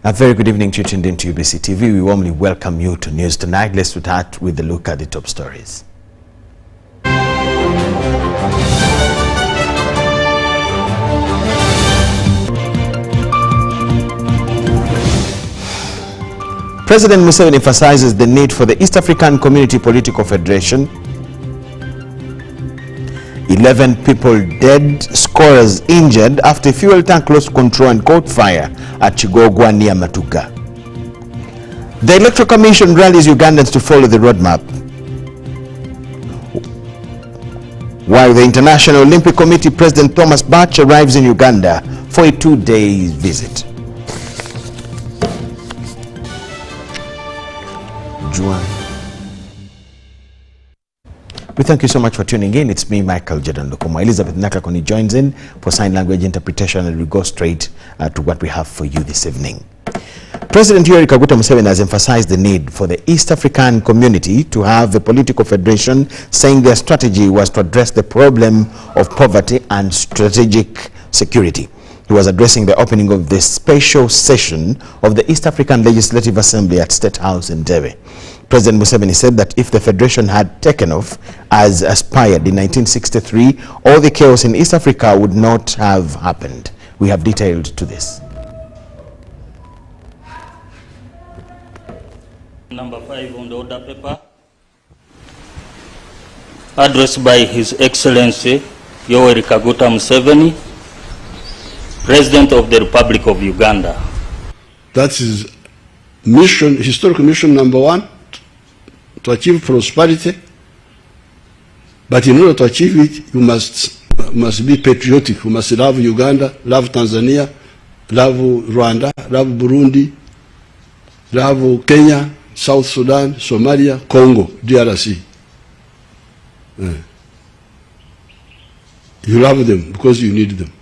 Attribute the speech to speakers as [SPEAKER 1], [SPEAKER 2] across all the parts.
[SPEAKER 1] A very good evening to you tuned into UBC TV. We warmly welcome you to News Tonight. Let's start with a look at the top stories. President Museveni emphasizes the need for the East African Community Political Federation. 11 people dead, scores injured after a fuel tank lost control and caught fire at Chigogwa near Matuga. The Electoral Commission rallies Ugandans to follow the roadmap, while the International Olympic Committee President Thomas Bach arrives in Uganda for a 2-day visit. We thank you so much for tuning in. It's me, Micheal Lukomwa. Elizabeth Nakakoni joins in for sign language interpretation, and we go straight to what we have for you this evening. President Museveni has emphasized the need for the East African community to have a political federation, saying their strategy was to address the problem of poverty and strategic security. He was addressing the opening of the special session of the East African Legislative Assembly at State House in Entebbe. President Museveni said that if the federation had taken off as aspired in 1963, all the chaos in East Africa would not have happened. We have detailed to this.
[SPEAKER 2] Number 5 on the order paper. Address by His Excellency Yoweri Kaguta Museveni, President of the Republic of Uganda.
[SPEAKER 3] That is mission, historical mission number 1, to achieve prosperity. But in order to achieve it, you must be patriotic. You must love Uganda, love Tanzania, love Rwanda, love Burundi, love Kenya, South Sudan, Somalia, Congo, DRC. You love them because you need them.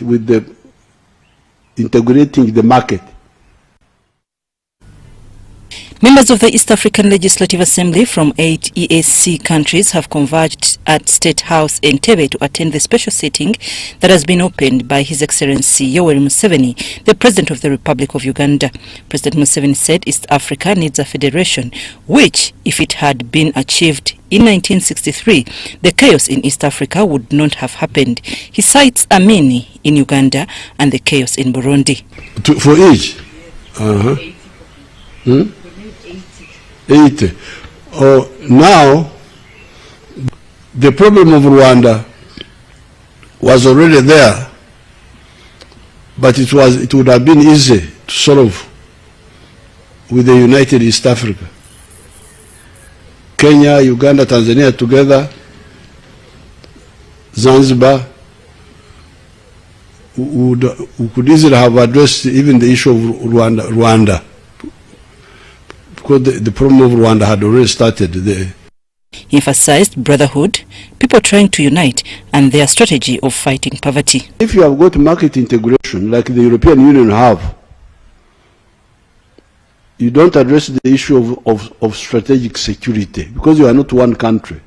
[SPEAKER 3] With the integrating the market.
[SPEAKER 4] Members of the East African Legislative Assembly from 8 EAC countries have converged at State House in Entebbe to attend the special sitting that has been opened by His Excellency Yoweri Museveni, the President of the Republic of Uganda. President Museveni said East Africa needs a federation, which, if it had been achieved in 1963, the chaos in East Africa would not have happened. He cites Amini in Uganda and the chaos in Burundi.
[SPEAKER 3] For each? 80. Now, the problem of Rwanda was already there, but it would have been easy to solve with the United East Africa. Kenya, Uganda, Tanzania together, Zanzibar, we could easily have addressed even the issue of Rwanda. Because the problem of Rwanda had already started there.
[SPEAKER 4] He emphasized brotherhood, people trying to unite, and their strategy of fighting poverty.
[SPEAKER 3] If you have got market integration like the European Union have, you don't address the issue of strategic security because you are not one country.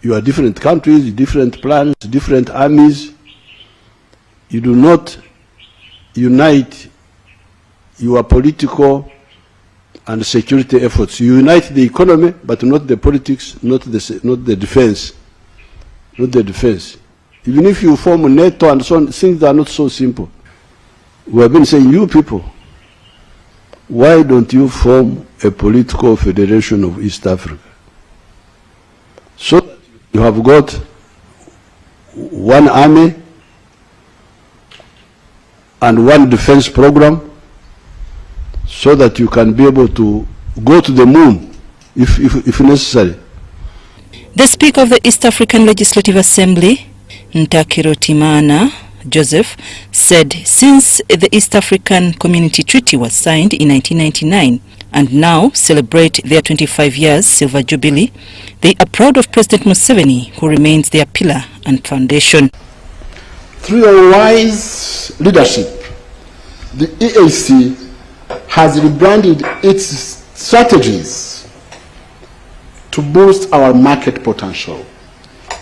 [SPEAKER 3] You are different countries, different plans, different armies. You do not unite your political and security efforts. You unite the economy, but not the politics, not the defense. Not the defense. Even if you form NATO and so on, things are not so simple. We have been saying, you people, why don't you form a political federation of East Africa? So that you have got one army and one defense program, so that you can be able to go to the moon if necessary.
[SPEAKER 4] The Speaker of the East African Legislative Assembly, Ntakirutimana Joseph, said since the East African Community Treaty was signed in 1999 and now celebrate their 25 years Silver Jubilee, they are proud of President Museveni, who remains their pillar and foundation.
[SPEAKER 5] Through your wise leadership, the EAC has rebranded its strategies to boost our market potential.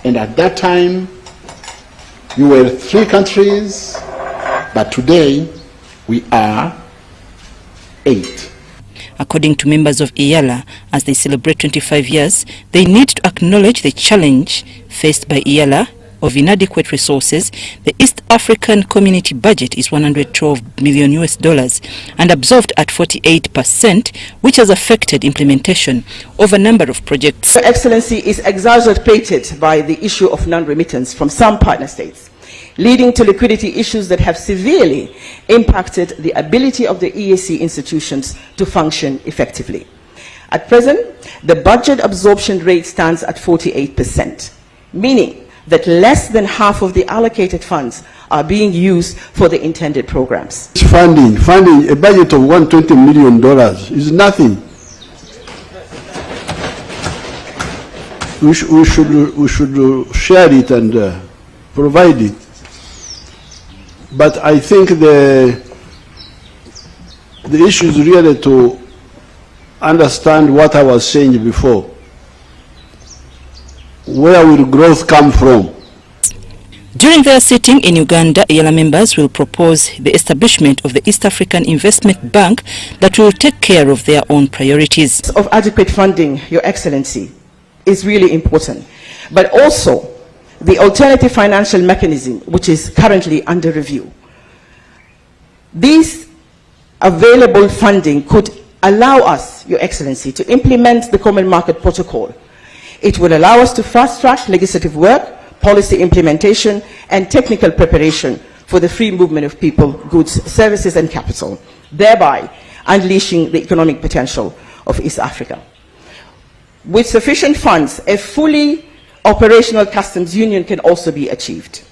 [SPEAKER 5] And at that time, you were 3 countries, but today We are 8.
[SPEAKER 4] According to members of IALA, as they celebrate 25 years, they need to acknowledge the challenge faced by IALA of inadequate resources. The East African Community budget is $112 million and absorbed at 48%, which has affected implementation of a number of projects.
[SPEAKER 6] Your Excellency is exacerbated by the issue of non-remittance from some partner states, leading to liquidity issues that have severely impacted the ability of the EAC institutions to function effectively. At present, the budget absorption rate stands at 48%, meaning that less than half of the allocated funds are being used for the intended programs.
[SPEAKER 3] Funding a budget of $120 million is nothing. We should share it and provide it. But I think the issue is really to understand what I was saying before. Where will growth come from?
[SPEAKER 4] During their sitting in Uganda, IALA members will propose the establishment of the East African Investment Bank that will take care of their own priorities.
[SPEAKER 6] Of adequate funding, Your Excellency, is really important, but also the alternative financial mechanism, which is currently under review. These available funding could allow us, Your Excellency, to implement the Common Market Protocol. It will allow us to fast-track legislative work, policy implementation, and technical preparation for the free movement of people, goods, services, and capital, thereby unleashing the economic potential of East Africa. With sufficient funds, a fully operational customs union can also be achieved.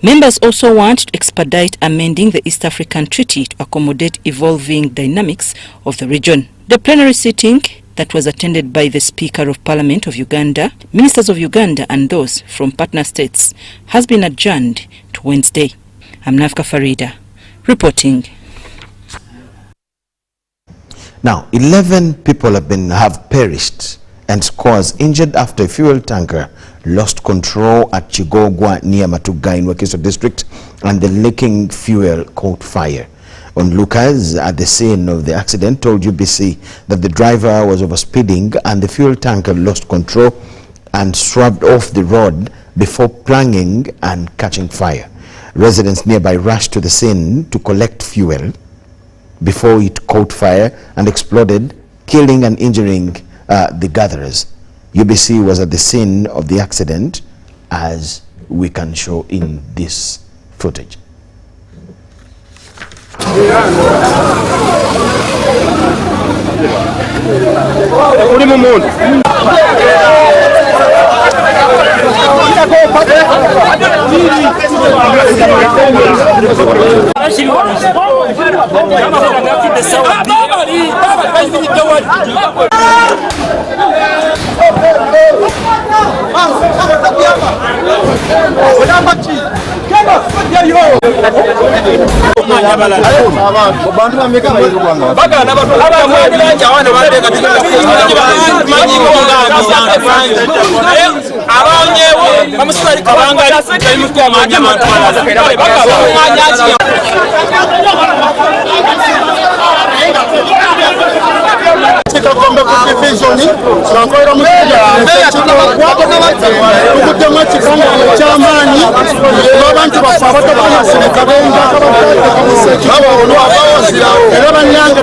[SPEAKER 4] Members also want to expedite amending the East African Treaty to accommodate evolving dynamics of the region. The plenary sitting that was attended by the Speaker of Parliament of Uganda, ministers of Uganda and those from partner states has been adjourned to Wednesday. I'm Nafka Farida, reporting.
[SPEAKER 1] Now, 11 people have perished and scores injured after a fuel tanker lost control at Chigogwa near Matuga in Busia District and the leaking fuel caught fire. Onlookers at the scene of the accident told UBC that the driver was overspeeding and the fuel tanker lost control and swerved off the road before plunging and catching fire. Residents nearby rushed to the scene to collect fuel before it caught fire and exploded, killing and injuring the gatherers. UBC was at the scene of the accident, as we can show in this footage.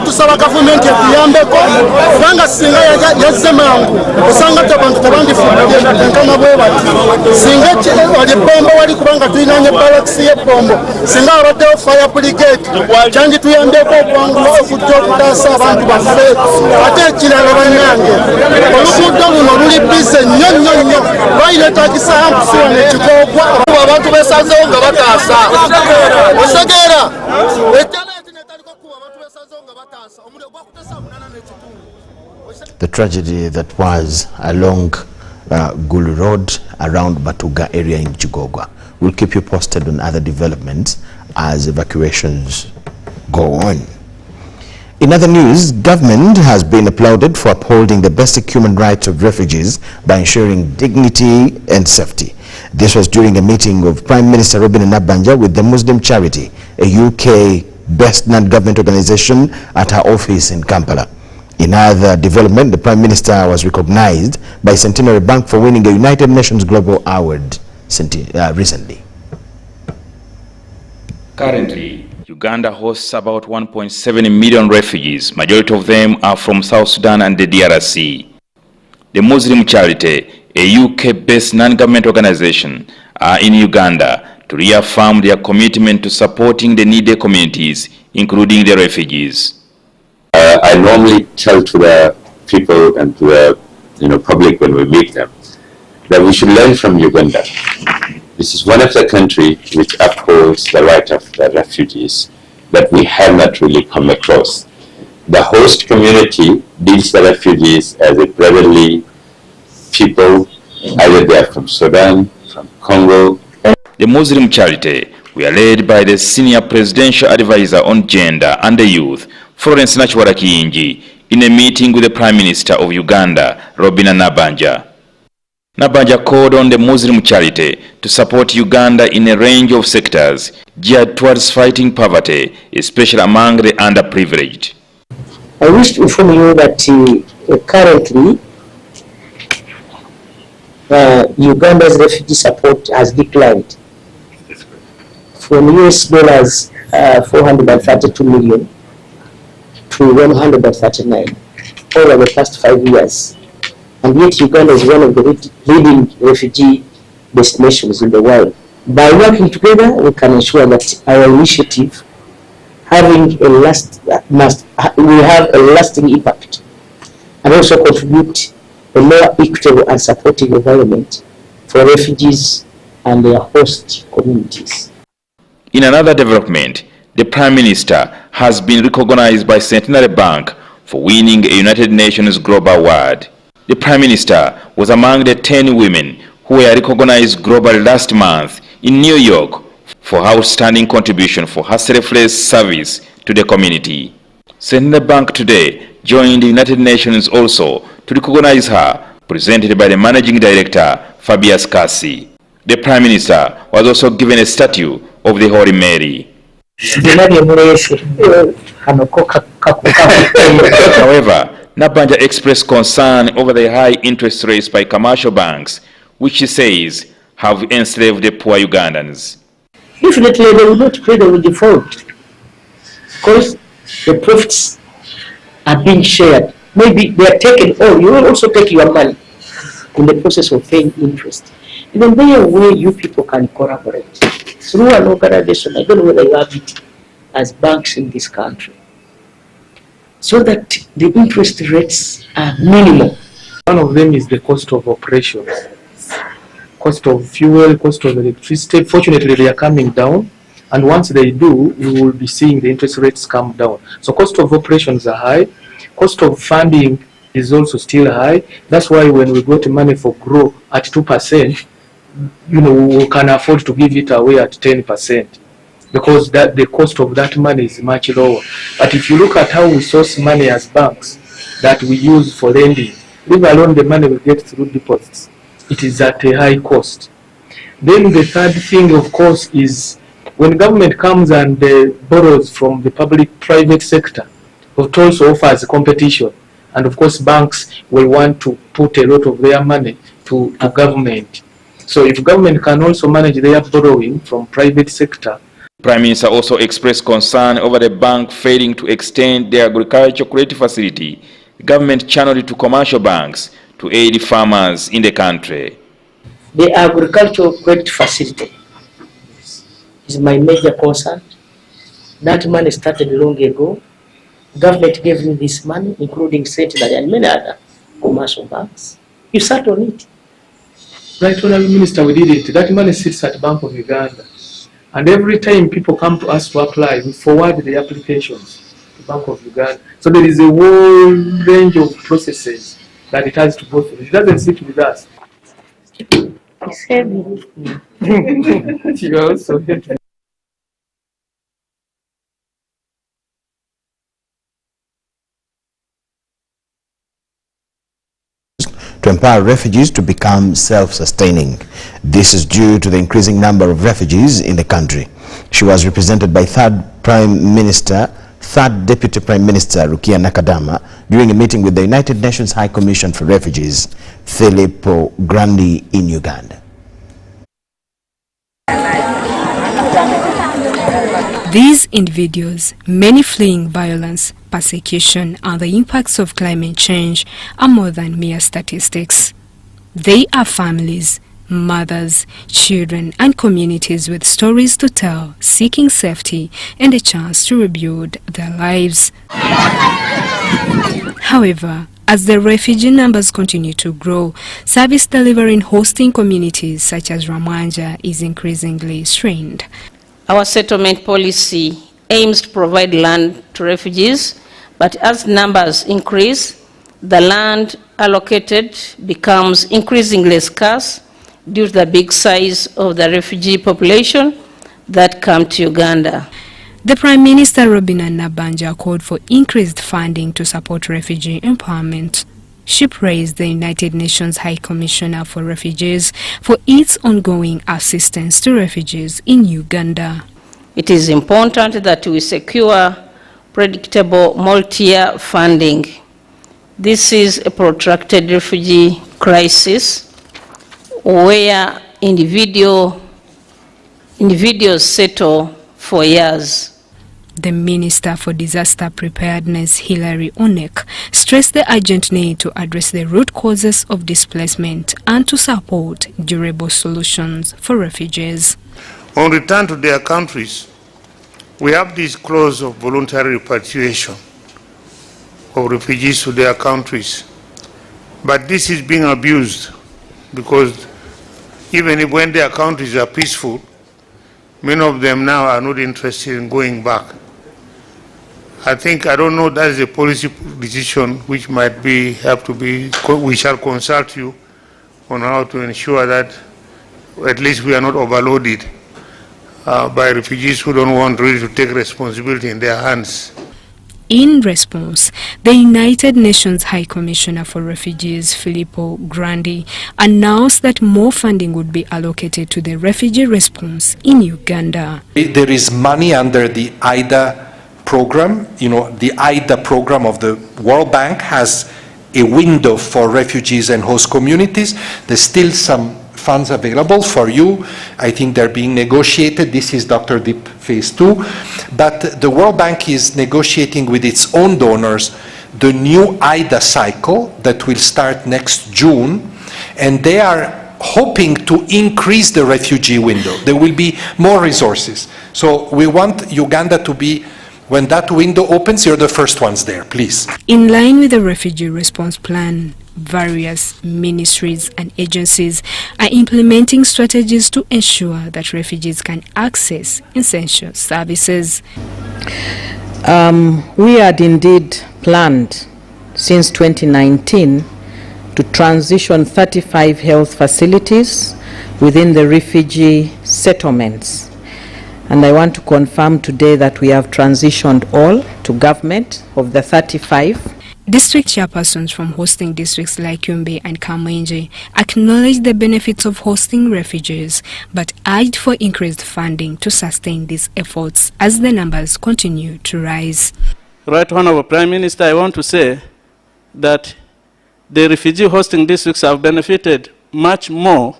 [SPEAKER 7] tusaba gavumenti ekuyambeko kubanga singa yazemangu osanga tabantu tabandifukana bwe bati singa wali bombo wali kubanga tulinanye balakisi y'ebombo singa abaddewo fire brigade kyangi tuyambeko okwanguwa okujja okutaasa abantu baffe ate ekirala bannange oluguudo luno luli bize nnyo bayiretagisa ampusi wano ekigogwa abantu besanzewo nga bataasa osegeera
[SPEAKER 1] The tragedy that was along Gulu Road around Batuga area in Chigogwa. We'll keep you posted on other developments as evacuations go on. In other news, government has been applauded for upholding the basic human rights of refugees by ensuring dignity and safety. This was during a meeting of Prime Minister Robin Nabanja with the Muslim charity, a UK Best Non-Government Organization at her office in Kampala. In other development, the Prime Minister was recognized by Centenary Bank for winning a United Nations Global Award recently.
[SPEAKER 8] Currently, Uganda hosts about 1.7 million refugees. Majority of them are from South Sudan and the DRC. The Muslim Charity, a UK-based non-government organization, are in Uganda to reaffirm their commitment to supporting the needy communities, including the refugees.
[SPEAKER 9] I normally tell to the people and to the public when we meet them that we should learn from Uganda. This is one of the countries which upholds the right of the refugees that we have not really come across. The host community deals the refugees as a brotherly people, either they are from Sudan, from Congo.
[SPEAKER 8] The Muslim Charity were led by the Senior Presidential Advisor on Gender and the Youth, Florence Nachwara Kiyingi, in a meeting with the Prime Minister of Uganda, Robina Nabanja. Nabanja called on the Muslim Charity to support Uganda in a range of sectors geared towards fighting poverty, especially among the underprivileged.
[SPEAKER 10] I wish to inform you that currently Uganda's refugee support has declined from US dollars 432 million to 139 over the past 5 years. And yet Uganda is one of the leading refugee destinations in the world. By working together, we can ensure that our initiative will have a lasting impact and also contribute a more equitable and supportive environment for refugees and their host communities.
[SPEAKER 8] In another development, the Prime Minister has been recognized by Centenary Bank for winning a United Nations Global Award. The Prime Minister was among the 10 women who were recognized globally last month in New York for outstanding contribution for her selfless service to the community. Centenary Bank today joined the United Nations also to recognize her, presented by the Managing Director, Fabius Kasi. The Prime Minister was also given a statue of the Holy Mary. However, Nabanja expressed concern over the high interest rates by commercial banks, which she says have enslaved the poor Ugandans.
[SPEAKER 10] Definitely they will not pay, they will default because the profits are being shared. Maybe they are taken, you will also take your money in the process of paying interest. Even there way you people can collaborate through an organization, I don't know whether you have it as banks in this country, so that the interest rates are minimal.
[SPEAKER 11] One of them is the cost of operations, cost of fuel, cost of electricity. Fortunately, they are coming down, and once they do, you will be seeing the interest rates come down. So cost of operations are high, cost of funding is also still high. That's why when we got money for GROW at 2%, we can afford to give it away at 10%. Because the cost of that money is much lower. But if you look at how we source money as banks that we use for lending, leave alone the money we get through deposits, it is at a high cost. Then the third thing, of course, is when government comes and borrows from the public-private sector, it also offers competition. And of course, banks will want to put a lot of their money to government. So if government can also manage their borrowing from private sector.
[SPEAKER 8] Prime Minister also expressed concern over the bank failing to extend their agricultural credit facility. The government channeled it to commercial banks to aid farmers in the country.
[SPEAKER 10] The agricultural credit facility is my major concern. That money started long ago. Government gave me this money, including Centenary and many other commercial banks. You sat on it.
[SPEAKER 11] Right, Honourable Minister, we did it. That money sits at Bank of Uganda. And every time people come to us to apply, we forward the applications to Bank of Uganda. So there is a whole range of processes that it has to go through. It doesn't sit with us.
[SPEAKER 10] It's heavy.
[SPEAKER 11] You are also heavy.
[SPEAKER 1] To empower refugees to become self-sustaining. This is due to the increasing number of refugees in the country. She was represented by Third Deputy Prime Minister Rukia Nakadama during a meeting with the United Nations High Commission for Refugees, Filippo Grandi, in Uganda.
[SPEAKER 12] These individuals, many fleeing violence, persecution, and the impacts of climate change, are more than mere statistics. They are families, mothers, children, and communities with stories to tell, seeking safety and a chance to rebuild their lives. However, as the refugee numbers continue to grow, service delivery in hosting communities such as Ramanja is increasingly strained.
[SPEAKER 13] Our settlement policy aims to provide land to refugees, but as numbers increase, the land allocated becomes increasingly scarce due to the big size of the refugee population that come to Uganda.
[SPEAKER 12] The Prime Minister Robina Nabanja called for increased funding to support refugee empowerment. She praised the United Nations High Commissioner for Refugees for its ongoing assistance to refugees in Uganda.
[SPEAKER 13] It is important that we secure predictable multi-year funding. This is a protracted refugee crisis where individuals settle for years.
[SPEAKER 12] The Minister for Disaster Preparedness, Hilary Onek, stressed the urgent need to address the root causes of displacement and to support durable solutions for refugees.
[SPEAKER 14] On return to their countries, we have this clause of voluntary repatriation of refugees to their countries. But this is being abused because even if when their countries are peaceful, many of them now are not interested in going back. I don't know, that is a policy decision which might be, we shall consult you on how to ensure that at least we are not overloaded by refugees who don't want really to take responsibility in their hands.
[SPEAKER 12] In response, the United Nations High Commissioner for Refugees, Filippo Grandi, announced that more funding would be allocated to the refugee response in Uganda.
[SPEAKER 15] There is money under the IDA program. The IDA program of the World Bank has a window for refugees and host communities. There's still some funds available for you. I think they're being negotiated. This is Dr. Deep Phase 2. But the World Bank is negotiating with its own donors the new IDA cycle that will start next June. And they are hoping to increase the refugee window. There will be more resources. So we want Uganda to be, when that window opens, you're the first ones there, please.
[SPEAKER 12] In line with the refugee response plan, various ministries and agencies are implementing strategies to ensure that refugees can access essential services.
[SPEAKER 6] We had indeed planned since 2019 to transition 35 health facilities within the refugee settlements. And I want to confirm today that we have transitioned all to government of the 35.
[SPEAKER 12] District chairpersons from hosting districts like Yumbe and Kamwenje acknowledged the benefits of hosting refugees, but urged for increased funding to sustain these efforts as the numbers continue to rise.
[SPEAKER 16] Right Honorable Prime Minister, I want to say that the refugee hosting districts have benefited much more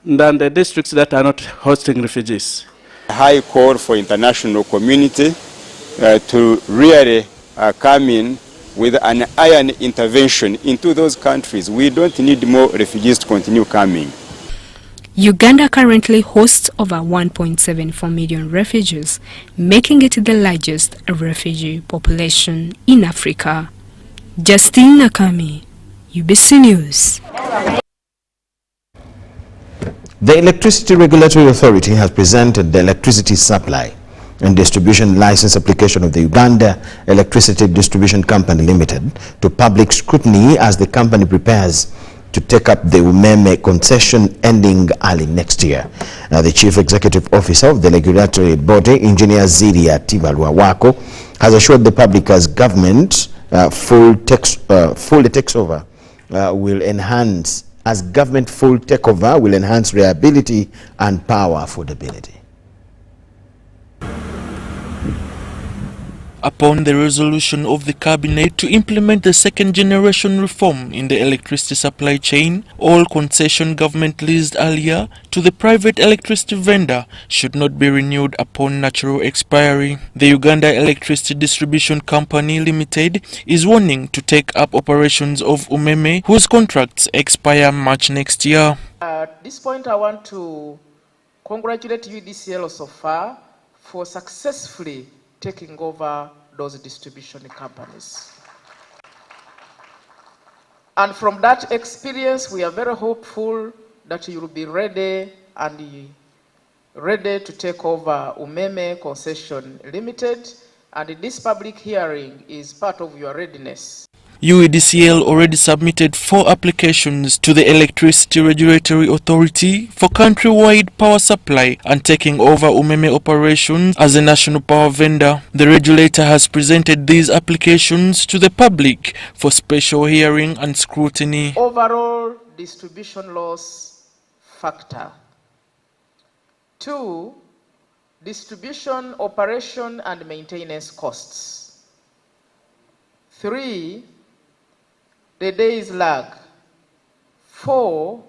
[SPEAKER 16] than the districts that are not hosting refugees.
[SPEAKER 17] High call for international community to really come in with an iron intervention into those countries. We don't need more refugees to continue coming.
[SPEAKER 12] Uganda currently hosts over 1.74 million refugees, making it the largest refugee population in Africa. Justine Nakami, UBC News.
[SPEAKER 1] The Electricity Regulatory Authority has presented the electricity supply and distribution license application of the Uganda Electricity Distribution Company Limited to public scrutiny as the company prepares to take up the Umeme concession ending early next year. The Chief Executive Officer of the regulatory body, Engineer Zidia Tibalwawako, has assured the public as government full takeover will enhance reliability and power affordability.
[SPEAKER 18] Upon the resolution of the cabinet to implement the second generation reform in the electricity supply chain, all concession government leased earlier to the private electricity vendor should not be renewed upon natural expiry. The Uganda Electricity Distribution Company Limited is warning to take up operations of umeme whose contracts expire March next year.
[SPEAKER 19] At this point, I want to congratulate UDCL so far for successfully taking over those distribution companies. And from that experience, we are very hopeful that you will be ready to take over Umeme Concession Limited, and this public hearing is part of your readiness.
[SPEAKER 18] UEDCL already submitted 4 applications to the Electricity Regulatory Authority for countrywide power supply and taking over Umeme operations as a national power vendor. The regulator has presented these applications to the public for special hearing and scrutiny.
[SPEAKER 19] Overall distribution loss factor. 2, distribution operation and maintenance costs. 3, the days lag. 4,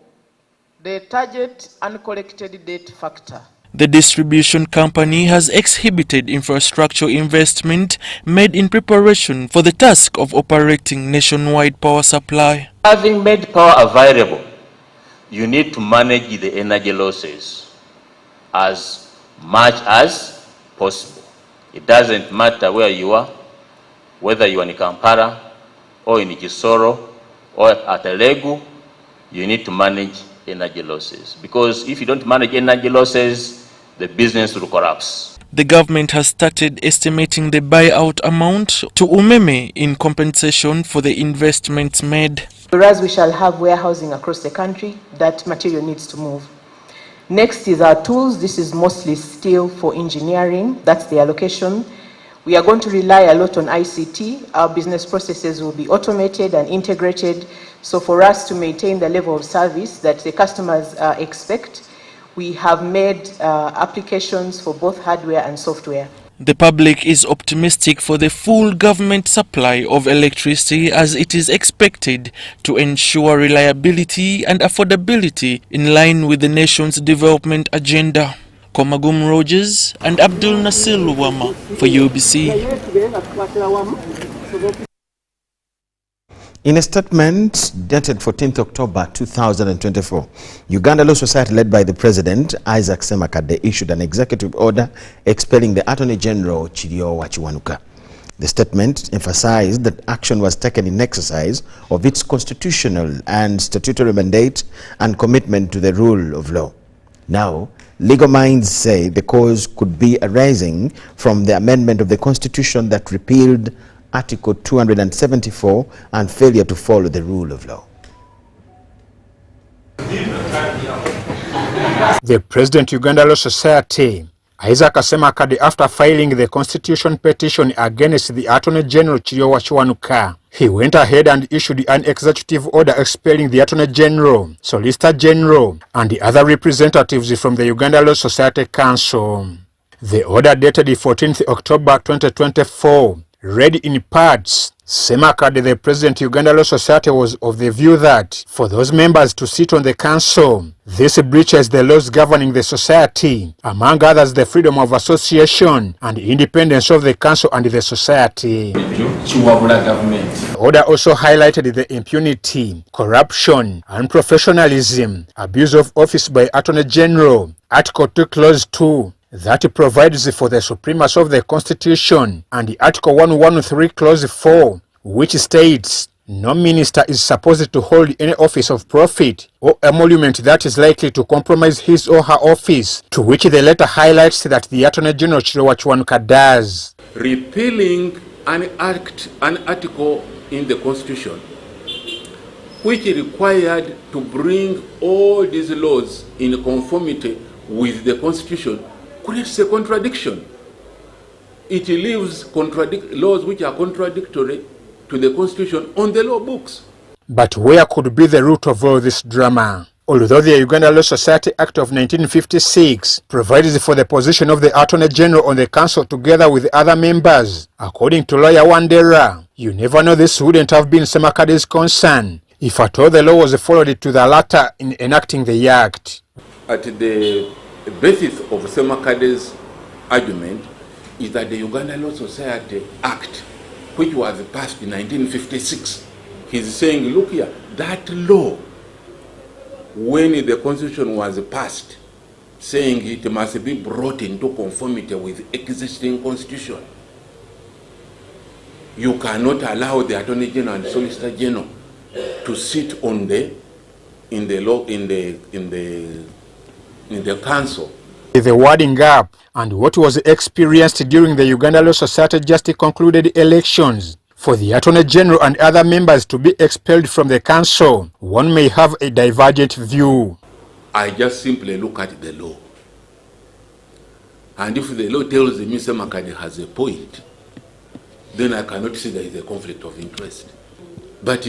[SPEAKER 19] the target uncollected debt factor.
[SPEAKER 18] The distribution company has exhibited infrastructure investment made in preparation for the task of operating nationwide power supply.
[SPEAKER 20] Having made power available, you need to manage the energy losses as much as possible. It doesn't matter where you are, whether you are in Kampala, or in Kisoro, or at Elegu, you need to manage energy losses. Because if you don't manage energy losses, the business will collapse.
[SPEAKER 18] The government has started estimating the buyout amount to Umeme in compensation for the investments made.
[SPEAKER 6] Whereas we shall have warehousing across the country, that material needs to move. Next is our tools. This is mostly still for engineering. That's the allocation. We are going to rely a lot on ICT. Our business processes will be automated and integrated. So for us to maintain the level of service that the customers expect, we have made applications for both hardware and software.
[SPEAKER 18] The public is optimistic for the full government supply of electricity as it is expected to ensure reliability and affordability in line with the nation's development agenda. Komagum Rogers and Abdul Nasir Luwama for UBC.
[SPEAKER 1] In a statement dated 14th October 2024, Uganda Law Society, led by the President, Isaac Semakade, issued an executive order expelling the Attorney General, Chirio Wachiwanuka. The statement emphasized that action was taken in exercise of its constitutional and statutory mandate and commitment to the rule of law. Now, legal minds say the cause could be arising from the amendment of the Constitution that repealed Article 274 and failure to follow the rule of law.
[SPEAKER 21] The President Uganda Law Society, Isaac Semakade, after filing the Constitution petition against the Attorney General Chirio Wachiwanuka, he went ahead and issued an executive order expelling the Attorney General, Solicitor General, and the other representatives from the Uganda Law Society Council. The order dated 14th October 2024 read in parts. Semakade, the President Uganda Law Society, was of the view that for those members to sit on the council, this breaches the laws governing the society, among others the freedom of association and independence of the council and the society. The order also highlighted the impunity, corruption, unprofessionalism, abuse of office by Attorney General, Article 2, Clause 2, that provides for the supremacy of the Constitution, and the Article 113, Clause 4, which states no minister is supposed to hold any office of profit or emolument that is likely to compromise his or her office, to which the letter highlights that the Attorney General Chirio Wachiwanuka does.
[SPEAKER 22] Repealing an article in the Constitution which required to bring all these laws in conformity with the Constitution creates a contradiction. It leaves laws which are contradictory to the Constitution on the law books.
[SPEAKER 21] But where could be the root of all this drama? although the Uganda Law Society Act of 1956 provides for the position of the Attorney General on the council together with other members. According to lawyer Wandera, you never know this wouldn't have been Semakade's concern if at all the law was followed to the latter in enacting the act.
[SPEAKER 22] At the basis of Semakade's argument is that the Uganda Law Society Act, which was passed in 1956, he's saying, look here, that law, when the constitution was passed, saying it must be brought into conformity with existing constitution, you cannot allow the Attorney General and Solicitor General to sit on in the council.
[SPEAKER 21] The wording up and what was experienced during the Uganda Law Society just concluded elections for the Attorney General and other members to be expelled from the council, one may have a divergent view.
[SPEAKER 22] I just simply look at the law. And if the law tells me Semakade has a point, then I cannot see there is a conflict of interest. But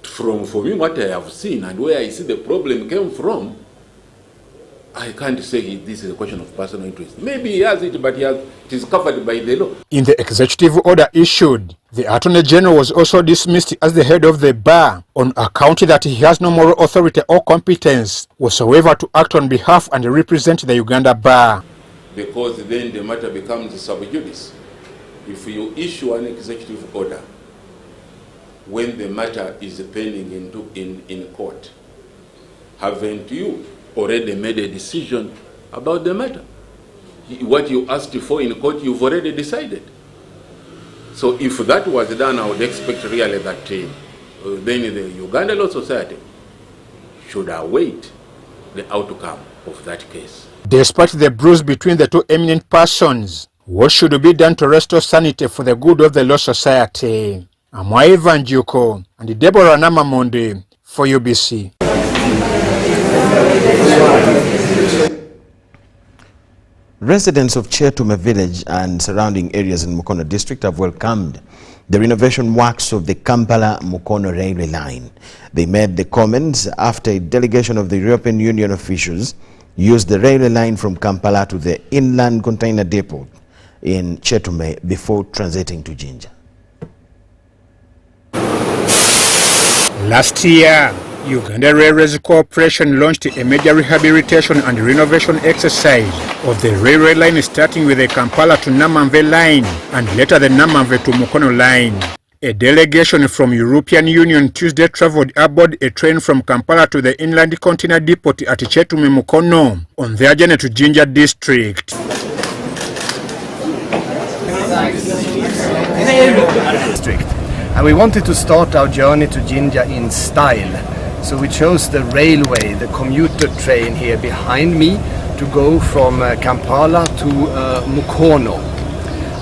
[SPEAKER 22] for me, what I have seen and where I see the problem came from, I can't say this is a question of personal interest. Maybe he has it, but it is covered by the law.
[SPEAKER 21] In the executive order issued, the Attorney General was also dismissed as the head of the bar on account that he has no moral authority or competence whatsoever to act on behalf and represent the Uganda bar.
[SPEAKER 22] Because then the matter becomes sub judice. If you issue an executive order when the matter is pending in court, haven't you already made a decision about the matter? What you asked for in court, you've already decided. So if that was done, I would expect really that then the Uganda Law Society should await the outcome of that case.
[SPEAKER 21] Despite the bruise between the two eminent persons, what should be done to restore sanity for the good of the Law Society? Amwa Evanjuko and Deborah Namamonde for UBC.
[SPEAKER 1] Residents of Chetume village and surrounding areas in Mukono district have welcomed the renovation works of the Kampala-Mukono railway line. They made the comments after a delegation of the European Union officials used the railway line from Kampala to the inland container depot in Chetume before transiting to Jinja.
[SPEAKER 21] Last year, Uganda Railways Corporation launched a major rehabilitation and renovation exercise of the railway line, starting with the Kampala to Namamve line and later the Namamve to Mukono line. A delegation from European Union Tuesday traveled aboard a train from Kampala to the inland container depot at Chetume Mukono on their journey to Jinja District.
[SPEAKER 2] And we wanted to start our journey to Jinja in style. So we chose the railway, the commuter train here behind me, to go from Kampala to Mukono.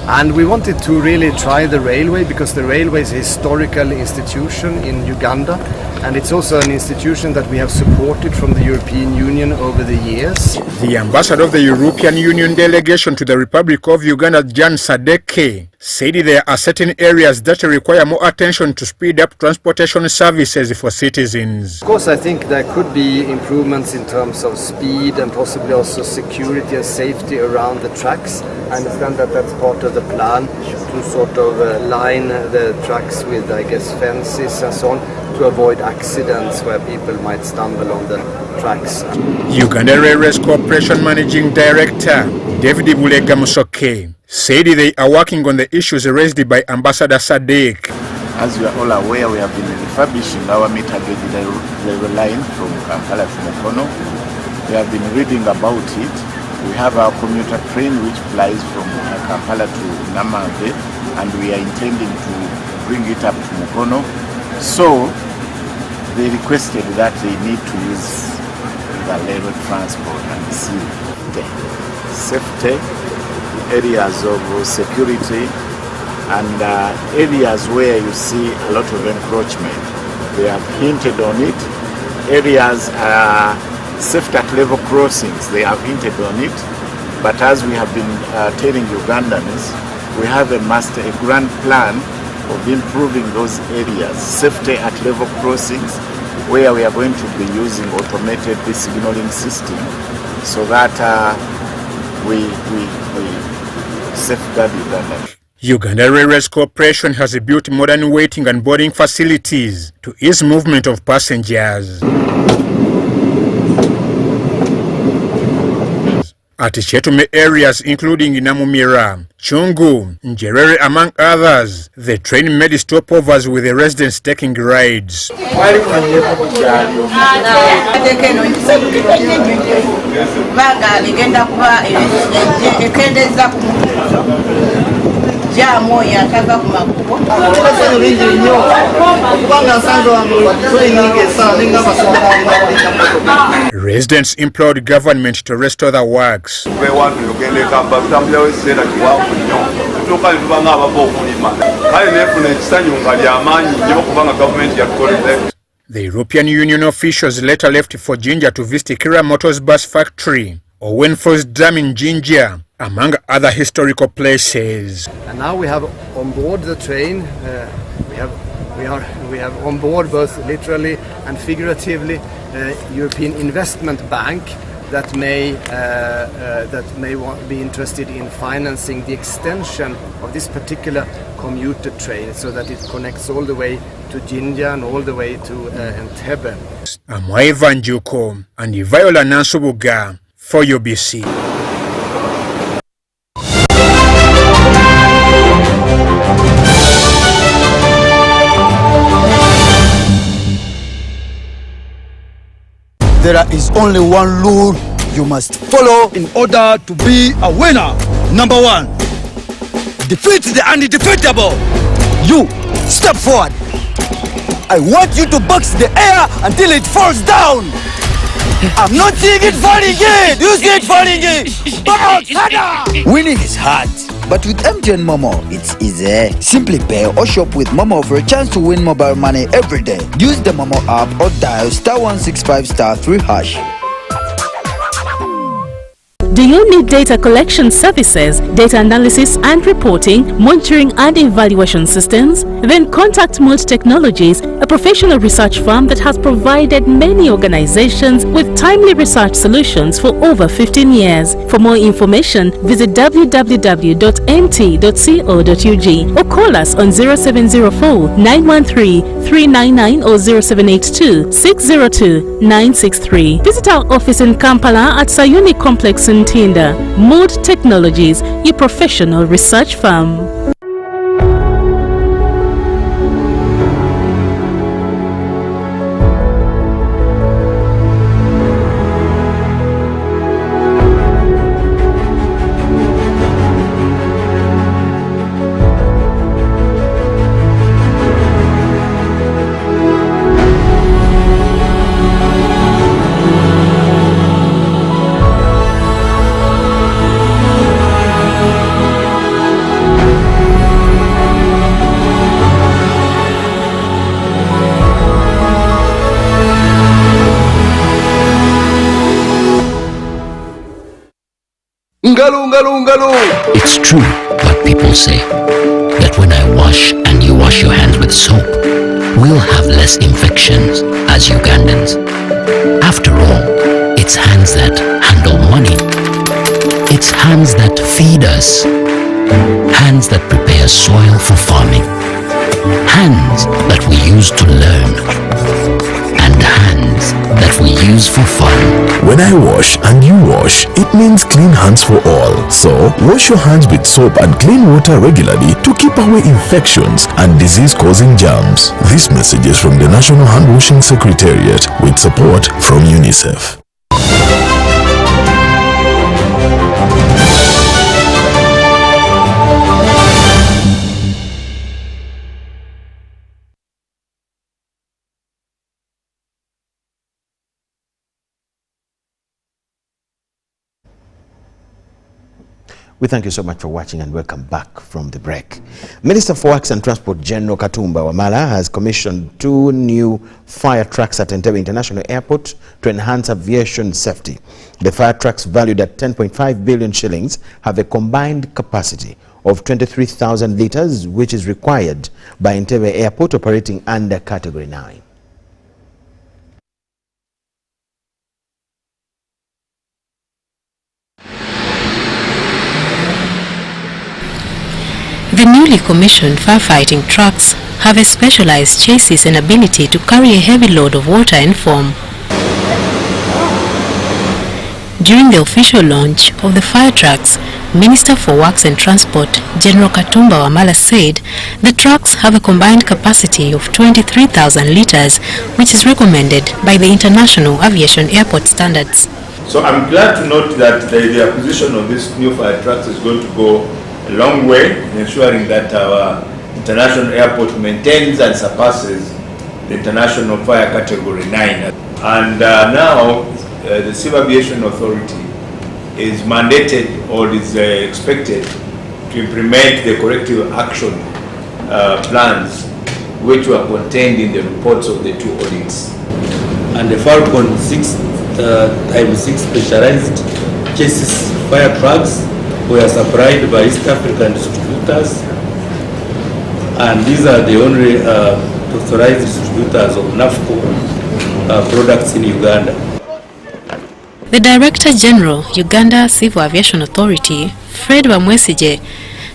[SPEAKER 2] And we wanted to really try the railway because the railway is a historical institution in Uganda, and it's also an institution that we have supported from the European Union over the years.
[SPEAKER 21] The ambassador of the European Union delegation to the Republic of Uganda, Jan Sadeke, said there are certain areas that require more attention to speed up transportation services for citizens.
[SPEAKER 2] Of course, I think there could be improvements in terms of speed and possibly also security and safety around the tracks. I understand that that's part of the plan to sort of line the tracks with, I guess, fences and so on to avoid accidents where people might stumble on the tracks.
[SPEAKER 21] Uganda Railways Corporation Managing Director David Bulega Musoke said they are working on the issues raised by Ambassador Sadek.
[SPEAKER 5] As you are all aware, we have been refurbishing our meter gauge railway line from Kampala to Mukono. We have been reading about it. We have our commuter train which flies from Kampala to Namamve, and we are intending to bring it up to Mukono. So they requested that they need to use the railway transport and see the safety, areas of security, and areas where you see a lot of encroachment. They have hinted on it. Areas safety at level crossings, they have hinted on it. But as we have been telling Ugandans, we have a grand plan of improving those areas. Safety at level crossings, where we are going to be using automated signaling system so that we safeguard Uganda.
[SPEAKER 21] Uganda Railways Corporation has built modern waiting and boarding facilities to ease movement of passengers. At Chetume areas including Namumira, Chungu, Njerere among others, the train made stopovers with the residents taking rides. Residents implored government to restore the works. The European Union officials later left for Jinja to visit Kira Motors bus factory, Owen Falls Dam in Jinja, among other historical places.
[SPEAKER 2] And now we have on board the train, we have on board both literally and figuratively European Investment Bank that may be interested in financing the extension of this particular commuter train so that it connects all the way to Jinja and all the way to Entebbe.
[SPEAKER 21] Amwaiva Njuko and Viola Nansubuga for UBC.
[SPEAKER 3] There is only one rule you must follow in order to be a winner. Number 1, defeat the undefeatable. You, step forward. I want you to box the air until it falls down. I'm not seeing it falling in. You see it falling in. Box, harder. Winning is hard, but with MTN Momo, it's easy. Simply pay or shop with Momo for a chance to win mobile money every day. Use the Momo app or dial *165*3#.
[SPEAKER 4] Do you need data collection services, data analysis and reporting, monitoring and evaluation systems? Then contact Mold Technologies, a professional research firm that has provided many organizations with timely research solutions for over 15 years. For more information, visit www.mt.co.ug or call us on 0704 913 399 or 0782 602 963. Visit our office in Kampala at Sayuni Complex in Tinda. Mold Technologies, your professional research firm.
[SPEAKER 23] It's true what people say, that when I wash and you wash your hands with soap, we'll have less infections as Ugandans. After all, it's hands that handle money. It's hands that feed us. Hands that prepare soil for farming. Hands that we use to learn. And hands that we use for fun.
[SPEAKER 24] When I wash and you wash, it means clean hands for all. So, wash your hands with soap and clean water regularly to keep away infections and disease-causing germs. This message is from the National Hand Washing Secretariat with support from UNICEF.
[SPEAKER 1] We thank you so much for watching and welcome back from the break. Minister for Works and Transport General Katumba Wamala has commissioned 2 new fire trucks at Entebbe International Airport to enhance aviation safety. The fire trucks, valued at 10.5 billion shillings, have a combined capacity of 23,000 litres, which is required by Entebbe Airport operating under Category 9.
[SPEAKER 12] The newly commissioned firefighting trucks have a specialized chassis and ability to carry a heavy load of water and foam. During the official launch of the fire trucks, Minister for Works and Transport, General Katumba Wamala said the trucks have a combined capacity of 23,000 litres, which is recommended by the International Aviation Airport Standards.
[SPEAKER 7] So I'm glad to note that the acquisition of these new fire trucks is going to go a long way in ensuring that our international airport maintains and surpasses the international fire category 9. And now the Civil Aviation Authority is mandated or is expected to implement the corrective action plans which were contained in the reports of the two audits.
[SPEAKER 8] And the Falcon 6x6 specialized chassis fire trucks were supplied by East African distributors, and these are the only authorized distributors of NAFCO products in Uganda.
[SPEAKER 12] The Director General, Uganda Civil Aviation Authority, Fred Bamwesige,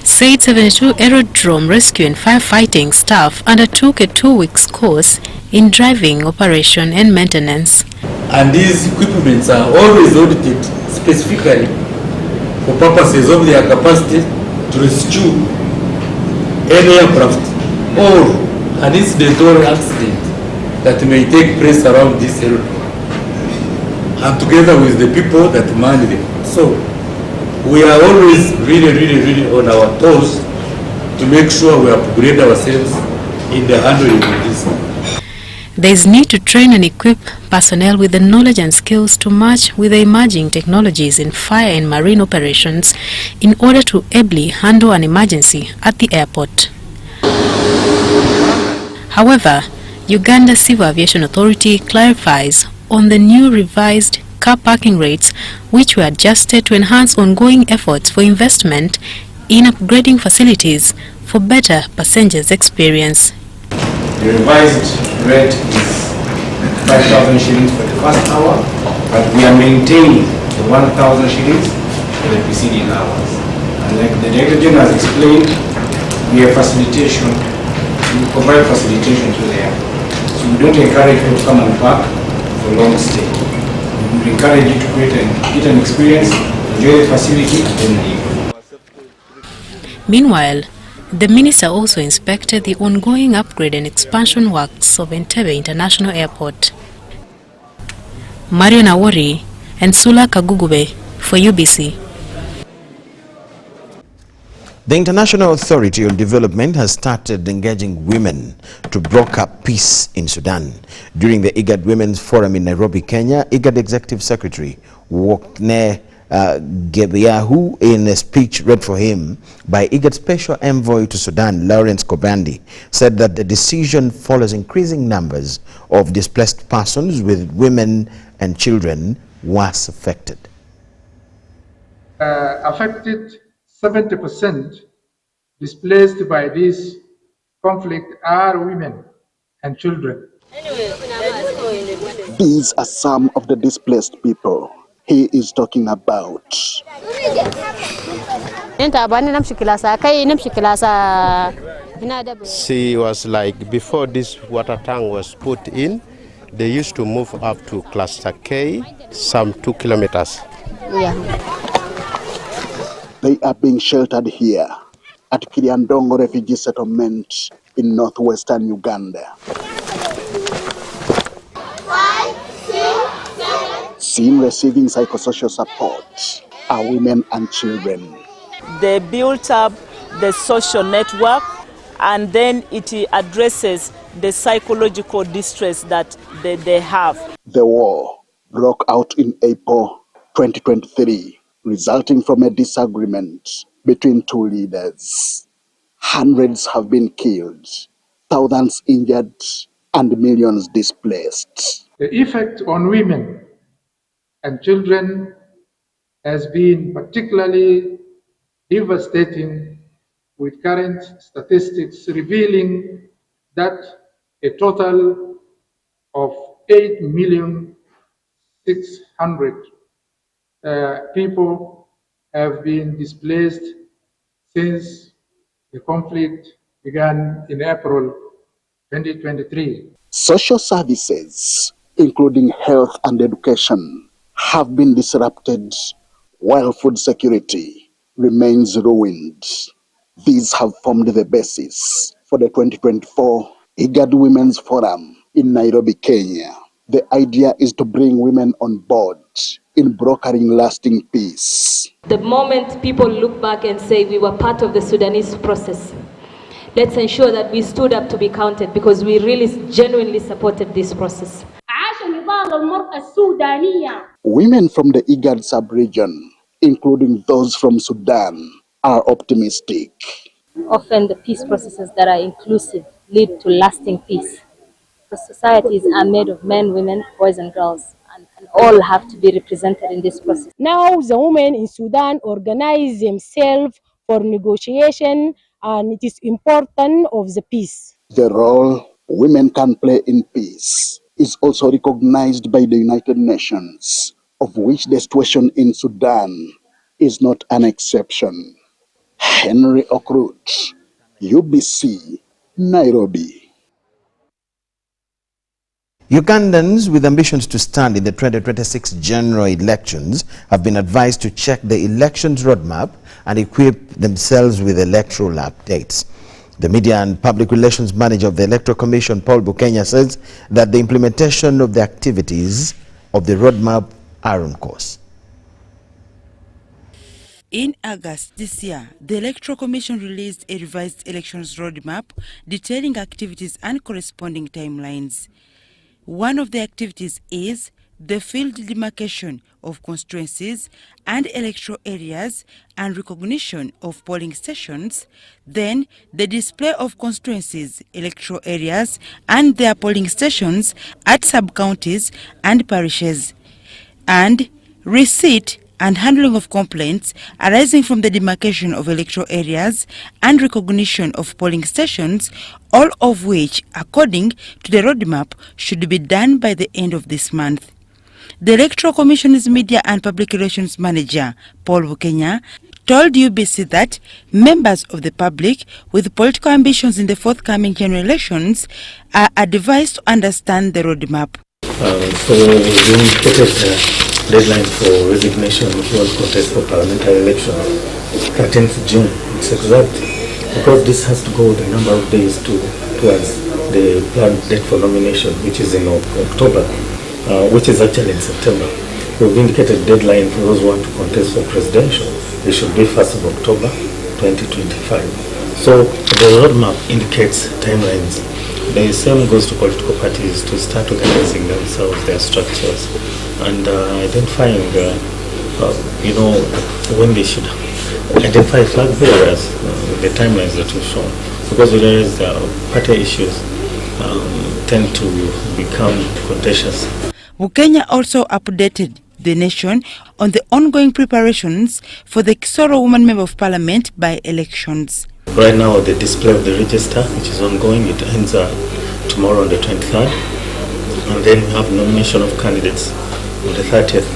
[SPEAKER 12] said 72 aerodrome rescue and firefighting staff undertook a 2-week course in driving, operation and maintenance.
[SPEAKER 8] And these equipments are always audited specifically for purposes of their capacity to rescue any aircraft or an incidental accident that may take place around this aerodrome, and together with the people that man them. So we are always really on our toes to make sure we upgrade ourselves in the handling of this.
[SPEAKER 12] There is need to train and equip personnel with the knowledge and skills to match with the emerging technologies in fire and marine operations in order to ably handle an emergency at the airport. However, Uganda Civil Aviation Authority clarifies on the new revised car parking rates, which were adjusted to enhance ongoing efforts for investment in upgrading facilities for better passengers' experience.
[SPEAKER 9] The revised rate is 5,000 shillings for the first hour, but we are maintaining the 1,000 shillings for the preceding hours. And like the Director General has explained, we have facilitation, we provide facilitation to the airport. So we don't encourage people to come and park for long stay. We encourage you to get an experience, enjoy the facility, and then leave.
[SPEAKER 12] Meanwhile, the minister also inspected the ongoing upgrade and expansion works of Entebbe International Airport. Mario Nawori and Sula Kagugube for UBC.
[SPEAKER 1] The International Authority on Development has started engaging women to broker peace in Sudan. During the IGAD Women's Forum in Nairobi, Kenya, IGAD Executive Secretary Wokne Gebiahu, in a speech read for him by IGAD Special Envoy to Sudan, Lawrence Kobandi, said that the decision follows increasing numbers of displaced persons, with women and children worse affected.
[SPEAKER 10] Affected 70% displaced by this conflict are women and children.
[SPEAKER 25] These are some of the displaced people he is talking about.
[SPEAKER 26] She was like, before this water tank was put in, they used to move up to Cluster K, some 2 kilometers.
[SPEAKER 25] Yeah. They are being sheltered here at Kiriandongo Refugee Settlement in northwestern Uganda.
[SPEAKER 27] 5, 6, 7.
[SPEAKER 25] Seen receiving psychosocial support are women and children.
[SPEAKER 28] They built up the social network, and then it addresses the psychological distress that they have.
[SPEAKER 25] The war broke out in April 2023. Resulting from a disagreement between two leaders. Hundreds have been killed, thousands injured, and millions displaced.
[SPEAKER 10] The effect on women and children has been particularly devastating, with current statistics revealing that a total of 8,600,000 people have been displaced since The conflict began in April 2023.
[SPEAKER 25] Social services, including health and education, have been disrupted, while food security remains ruined. These have formed the basis for the 2024 IGAD Women's Forum in Nairobi, Kenya. The idea is to bring women on board in brokering lasting peace.
[SPEAKER 11] The moment people look back and say we were part of the Sudanese process, let's ensure that we stood up to be counted, because we really genuinely supported this process.
[SPEAKER 25] Women from the IGAD sub-region, including those from Sudan, are optimistic.
[SPEAKER 11] Often the peace processes that are inclusive lead to lasting peace. The societies are made of men, women, boys and girls, and all have to be represented in this process.
[SPEAKER 13] Now the women in Sudan organize themselves for negotiation, and it is important of the peace.
[SPEAKER 25] The role women can play in peace is also recognized by the United Nations, of which the situation in Sudan is not an exception. Henry Okrut, UBC, Nairobi.
[SPEAKER 1] Ugandans with ambitions to stand in the 2026 general elections have been advised to check the elections roadmap and equip themselves with electoral updates. The Media and Public Relations Manager of the Electoral Commission, Paul Bukenya, says that the implementation of the activities of the roadmap are on course.
[SPEAKER 14] In August this year, the Electoral Commission released a revised elections roadmap detailing activities and corresponding timelines. One of the activities is the field demarcation of constituencies and electoral areas and recognition of polling stations, then the display of constituencies, electoral areas and their polling stations at sub-counties and parishes, and receipt and handling of complaints arising from the demarcation of electoral areas and recognition of polling stations, all of which, according to the roadmap, should be done by the end of this month. The Electoral Commission's Media and Public Relations Manager, Paul Bukenya, told UBC that members of the public with political ambitions in the forthcoming general elections are advised to understand the roadmap.
[SPEAKER 15] So we indicated deadline for resignation if you want to contest for parliamentary election, 13th June. It's exact, because this has to go the number of days towards the planned date for nomination, which is in October, which is actually in September. We've indicated deadline for those who want to contest for presidential. It should be 1st of October 2025. So the roadmap indicates timelines. The same goes to political parties to start organizing themselves, their structures, and identifying, when they should identify flag bearers, the timelines that we've shown. Because there is party issues tend to become contentious.
[SPEAKER 14] Bukenya also updated the nation on the ongoing preparations for the Kisoro Woman Member of Parliament by elections.
[SPEAKER 15] Right now, the display of the register, which is ongoing, it ends tomorrow on the 23rd, and then we have nomination of candidates on the 30th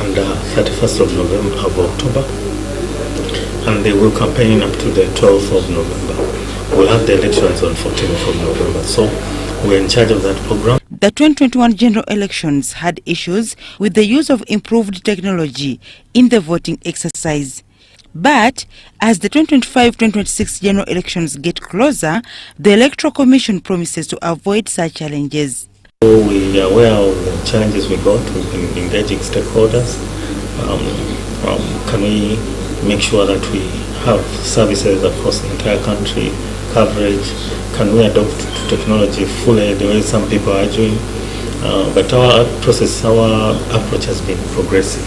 [SPEAKER 15] and 31st of November of October, and they will campaign up to the 12th of November. We'll have the elections on 14th of November, so we're in charge of that program.
[SPEAKER 14] The 2021 general elections had issues with the use of improved technology in the voting exercise. But as the 2025-2026 general elections get closer, the Electoral Commission promises to avoid such challenges.
[SPEAKER 15] So we are aware of the challenges we got. We've been engaging stakeholders. Can we make sure that we have services across the entire country, coverage? Can we adopt technology fully the way some people are doing? But our approach has been progressive.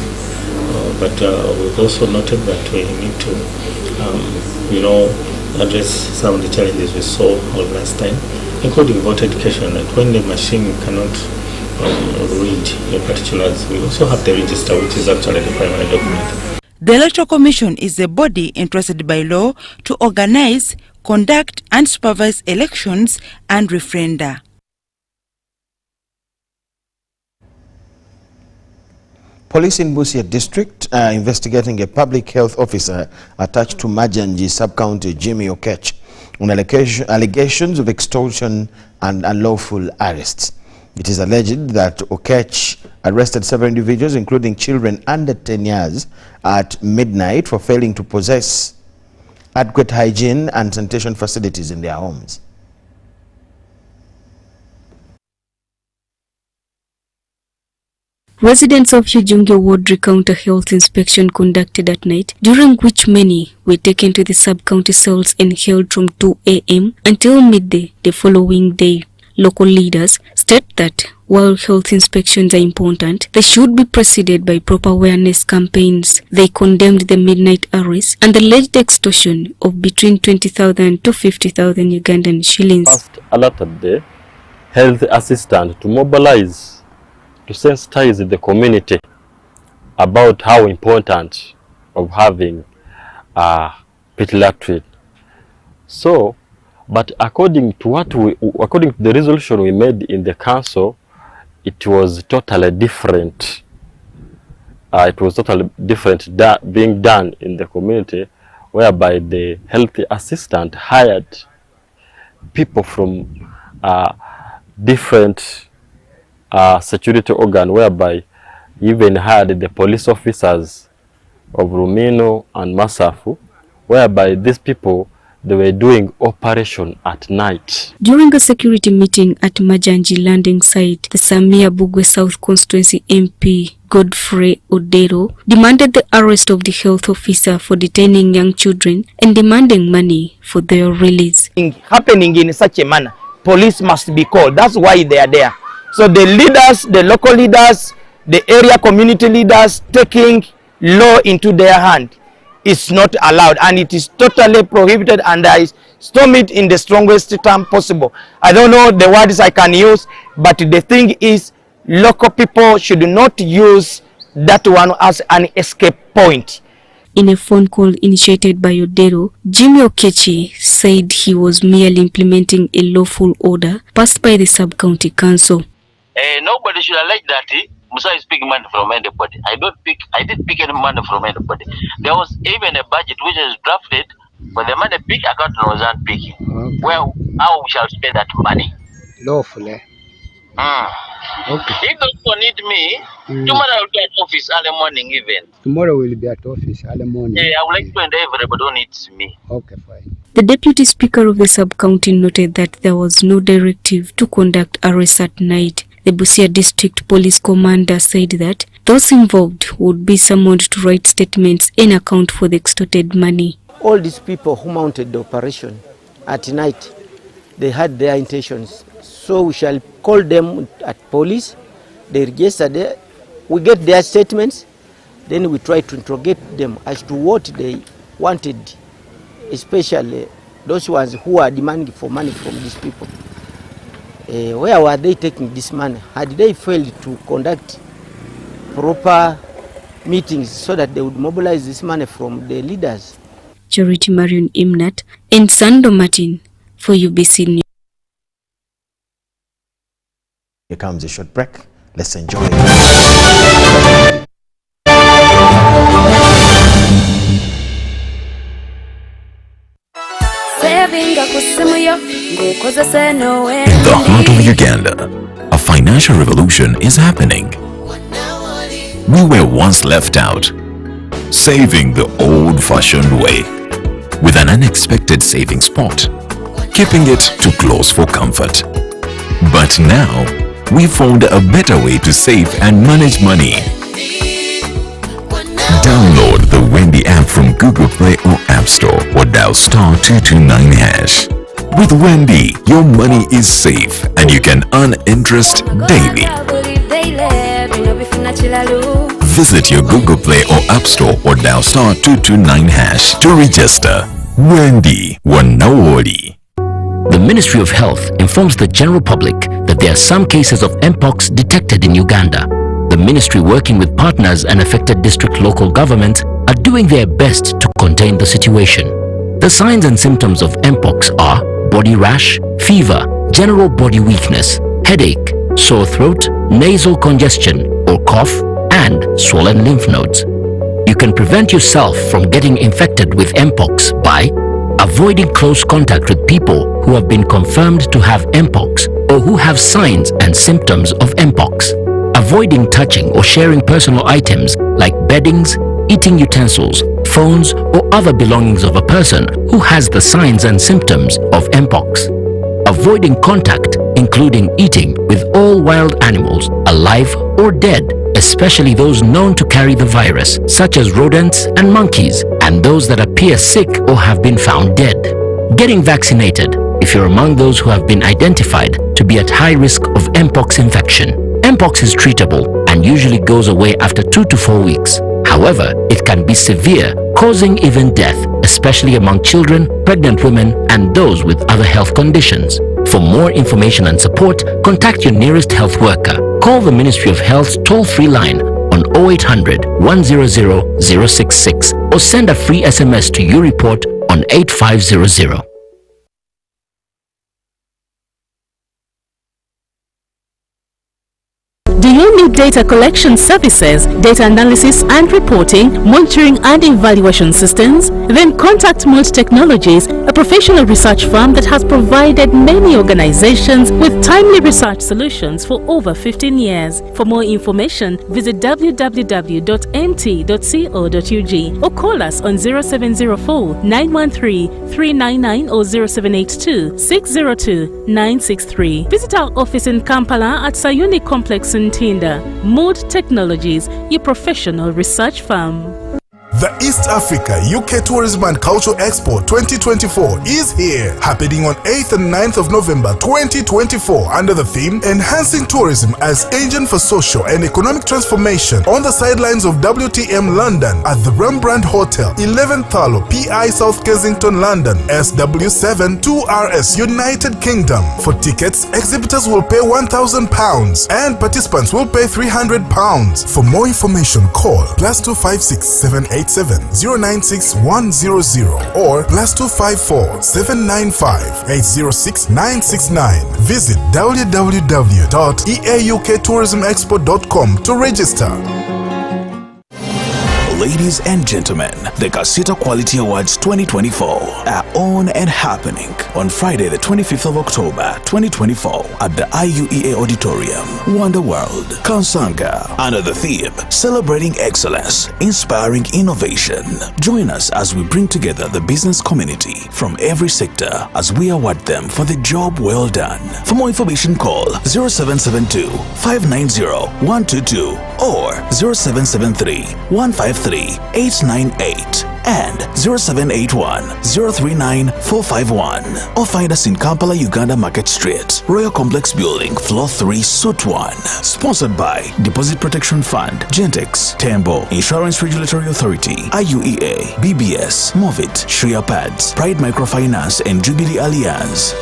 [SPEAKER 15] But we've also noted that we need to, address some of the challenges we saw last time, including voter education. That when the machine cannot read the particulars, we also have the register, which is actually the primary document.
[SPEAKER 14] The Electoral Commission is a body entrusted by law to organize, conduct and supervise elections and referenda.
[SPEAKER 1] Police in Busia District are investigating a public health officer attached to Majanji sub-county Jimmy Okech on allegations of extortion and unlawful arrests. It is alleged that Okech arrested several individuals, including children under 10 years, at midnight for failing to possess adequate hygiene and sanitation facilities in their homes.
[SPEAKER 12] Residents of Ujunge Ward recount a health inspection conducted at night, during which many were taken to the sub-county cells and held from 2 a.m. until midday the following day. Local leaders state that while health inspections are important, they should be preceded by proper awareness campaigns. They condemned the midnight arrest and the alleged extortion of between 20,000 to 50,000 Ugandan shillings.
[SPEAKER 5] First alerted the health assistant to mobilize, to sensitize the community about how important of having a pit latrine. So, but according to the resolution we made in the council, it was totally different. It was totally different being done in the community, whereby the health assistant hired people from different security organ, whereby even had the police officers of Rumino and Masafu, whereby these people, they were doing operation at night.
[SPEAKER 12] During a security meeting at Majanji landing site, the Samia Bugwe South Constituency MP Godfrey Odero demanded the arrest of the health officer for detaining young children and demanding money for their release.
[SPEAKER 6] Happening in such a manner, police must be called. That's why they are there. So the leaders, the local leaders, the area community leaders taking law into their hand is not allowed, and it is totally prohibited, and I storm it in the strongest term possible. I don't know the words I can use, but the thing is, local people should not use that one as an escape point.
[SPEAKER 12] In a phone call initiated by Odero, Jimmy Okechi said he was merely implementing a lawful order passed by the sub-county council.
[SPEAKER 16] Nobody should allege that Musa is picking money from anybody. I didn't pick any money from anybody. There was even a budget which was drafted, but the money pick account was not picking. Okay. Well, how we shall spend that money?
[SPEAKER 6] Lawfully.
[SPEAKER 16] Okay. If you need me, tomorrow I will be at office early morning even.
[SPEAKER 6] Tomorrow we will be at office early morning.
[SPEAKER 16] Yeah, I would like to end everybody who needs me.
[SPEAKER 6] Okay, fine.
[SPEAKER 12] The Deputy Speaker of the sub-county noted that there was no directive to conduct arrests at night. The Busia District Police Commander said that those involved would be summoned to write statements and account for the extorted money.
[SPEAKER 6] All these people who mounted the operation at night, they had their intentions. So we shall call them at police, they register there, we get their statements, then we try to interrogate them as to what they wanted, especially those ones who are demanding for money from these people. Where were they taking this money? Had they failed to conduct proper meetings so that they would mobilize this money from the leaders?
[SPEAKER 12] Charity Marion Imnat and Sando Martin for UBC News.
[SPEAKER 1] Here comes a short break. Let's enjoy it.
[SPEAKER 24] In the heart of Uganda, a financial revolution is happening. We were once left out, saving the old-fashioned way, with an unexpected saving spot, keeping it too close for comfort. But now, we found a better way to save and manage money. Download the Wendy app from Google Play or App Store or dial *229#. With Wendy, your money is safe and you can earn interest daily. Visit your Google Play or App Store or dial *229# to register. Wendy Wanawori.
[SPEAKER 23] The Ministry of Health informs the general public that there are some cases of Mpox detected in Uganda. The ministry, working with partners and affected district local governments, are doing their best to contain the situation. The signs and symptoms of Mpox are body rash, fever, general body weakness, headache, sore throat, nasal congestion or cough, and swollen lymph nodes. You can prevent yourself from getting infected with Mpox by avoiding close contact with people who have been confirmed to have Mpox or who have signs and symptoms of Mpox. Avoiding touching or sharing personal items like beddings, eating utensils, phones, or other belongings of a person who has the signs and symptoms of Mpox. Avoiding contact, including eating, with all wild animals, alive or dead, especially those known to carry the virus, such as rodents and monkeys, and those that appear sick or have been found dead. Getting vaccinated if you're among those who have been identified to be at high risk of Mpox infection. Mpox is treatable and usually goes away after 2 to 4 weeks. However, it can be severe, causing even death, especially among children, pregnant women, and those with other health conditions. For more information and support, contact your nearest health worker. Call the Ministry of Health's toll-free line on 0800 100 066 or send a free SMS to YouReport on 8500.
[SPEAKER 4] Do you need data collection services, data analysis and reporting, monitoring and evaluation systems? Then contact Molt Technologies, a professional research firm that has provided many organizations with timely research solutions for over 15 years. For more information, visit www.mt.co.ug or call us on 0704 913 399 or 0782 602 963. Visit our office in Kampala at Sayuni Complex in Tinda. Mood Technologies, your professional research firm.
[SPEAKER 24] The East Africa UK Tourism and Culture Expo 2024 is here, happening on 8th and 9th of November 2024 under the theme Enhancing Tourism as Engine for Social and Economic Transformation on the sidelines of WTM London at the Rembrandt Hotel, 11th Thalo, PI South Kensington, London, SW7 2RS, United Kingdom. For tickets, exhibitors will pay £1,000 and participants will pay £300. For more information, call +256 787 096 100 or +254 795 806 969. Visit www.eauktourismexpo.com to register. Ladies and gentlemen, the Casita Quality Awards 2024 are on and happening on Friday the 25th of October 2024 at the IUEA Auditorium, Wonder World, Kansanga, under the theme Celebrating Excellence, Inspiring Innovation. Join us as we bring together the business community from every sector as we award them for the job well done. For more information, call 0772 590 122 or 0773 153 898 and 0781 039 451 or find us in Kampala, Uganda Market Street, Royal Complex Building, Floor 3, Suite 1. Sponsored by Deposit Protection Fund, Gentex, Tembo, Insurance Regulatory Authority, IUEA, BBS, Movit, Shria Pads, Pride Microfinance and Jubilee Alliance.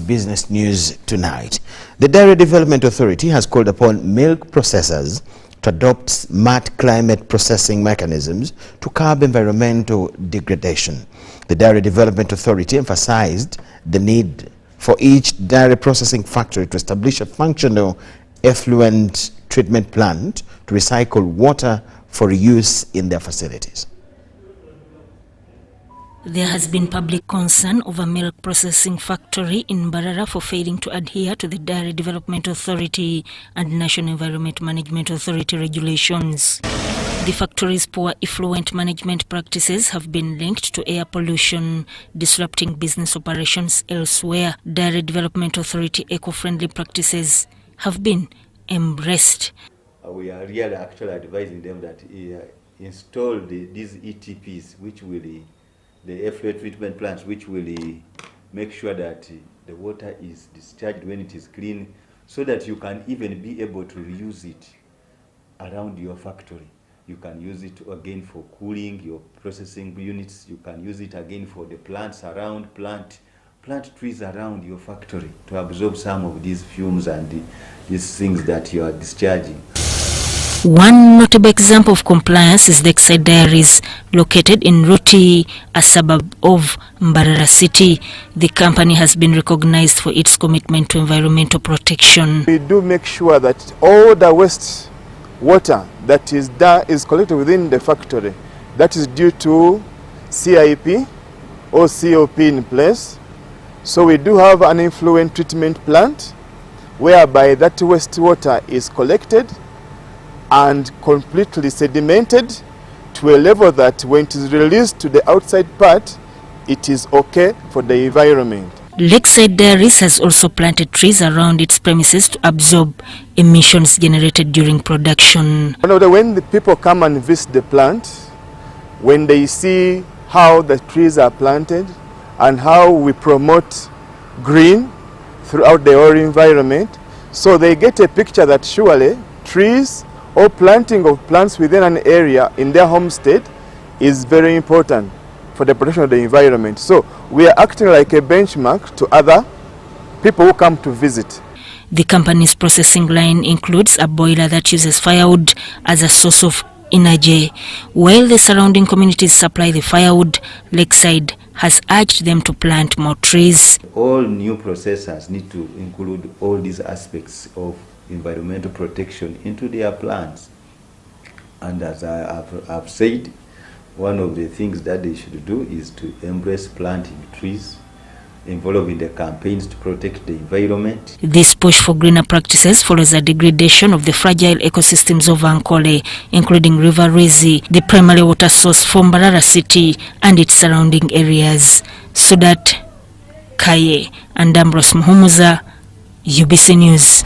[SPEAKER 1] Business news tonight. The Dairy Development Authority has called upon milk processors to adopt smart climate processing mechanisms to curb environmental degradation. The Dairy Development Authority emphasized the need for each dairy processing factory to establish a functional effluent treatment plant to recycle water for reuse in their facilities.
[SPEAKER 2] There has been public concern over milk processing factory in Mbarara for failing to adhere to the Dairy Development Authority and National Environment Management Authority regulations. The factory's poor effluent management practices have been linked to air pollution, disrupting business operations elsewhere. Dairy Development Authority eco-friendly practices have been embraced.
[SPEAKER 3] We are really actually advising them that install these ETPs, which will the effluent treatment plants, which will make sure that the water is discharged when it is clean, so that you can even be able to reuse it around your factory. You can use it again for cooling your processing units. You can use it again for the plants around, plant trees around your factory to absorb some of these fumes and these things that you are discharging.
[SPEAKER 2] One notable example of compliance is Lakeside Dairies, located in Roti, a suburb of Mbarara City. The company has been recognized for its commitment to environmental protection.
[SPEAKER 7] We do make sure that all the waste water that is collected within the factory, that is due to CIP or COP in place. So we do have an effluent treatment plant whereby that wastewater is collected and completely sedimented to a level that when it is released to the outside part, it is okay for the environment.
[SPEAKER 2] Lakeside Dairies has also planted trees around its premises to absorb emissions generated during production.
[SPEAKER 7] When the people come and visit the plant, when they see how the trees are planted and how we promote green throughout the whole environment, so they get a picture that surely trees or planting of plants within an area in their homestead is very important for the protection of the environment. So we are acting like a benchmark to other people who come to visit.
[SPEAKER 2] The company's processing line includes a boiler that uses firewood as a source of energy. While the surrounding communities supply the firewood, Lakeside has urged them to plant more trees.
[SPEAKER 3] All new processors need to include all these aspects of environmental protection into their plans. And as I've said, one of the things that they should do is to embrace planting trees, involving the campaigns to protect the environment.
[SPEAKER 2] This push for greener practices follows a degradation of the fragile ecosystems of Ankole, including River Rwezi, the primary water source for Mbarara City and its surrounding areas. Sudat Kaye and Ambrose Muhumuza, UBC News.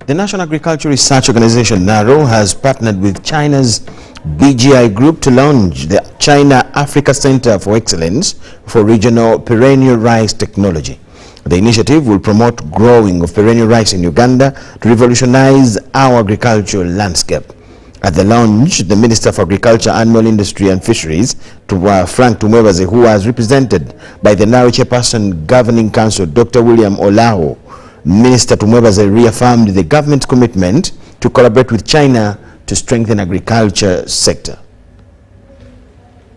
[SPEAKER 1] The National Agriculture Research Organization, NARO, has partnered with China's BGI Group to launch the China Africa Center for Excellence for Regional Perennial Rice Technology. The initiative will promote growing of perennial rice in Uganda to revolutionize our agricultural landscape. At the launch, the Minister for Agriculture, Animal Industry and Fisheries, Frank Tumwebaze, who was represented by the NARO Chairperson Governing Council, Dr. William Olaho, Minister Tumwebaze reaffirmed the government's commitment to collaborate with China to strengthen agriculture sector.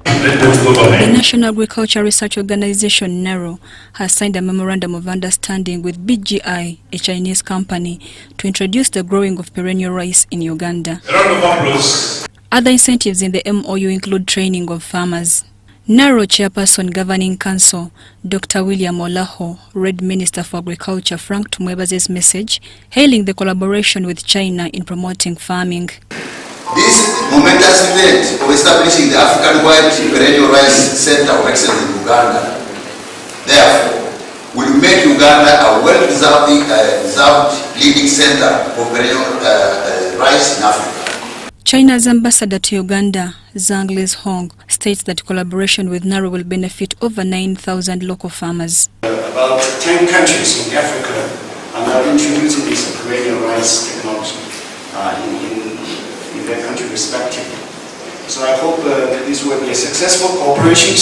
[SPEAKER 12] The National Agriculture Research Organization, NARO, has signed a memorandum of understanding with BGI, a Chinese company, to introduce the growing of perennial rice in Uganda. Other incentives in the MOU include training of farmers. NARO Chairperson Governing Council, Dr. William Olaho, read Minister for Agriculture Frank Tumwebaze's message, hailing the collaboration with China in promoting farming.
[SPEAKER 8] This momentous event of establishing the African-wide Perennial Rice Center of Excellence in Uganda, therefore, will make Uganda a well-deserved leading center for perennial rice in Africa.
[SPEAKER 12] China's ambassador to Uganda, Zhang Lizhong, states that collaboration with NARO will benefit over 9,000 local farmers.
[SPEAKER 17] About 10 countries in Africa are now introducing this perennial rice technology in their country respectively. So I hope this will be a successful cooperation,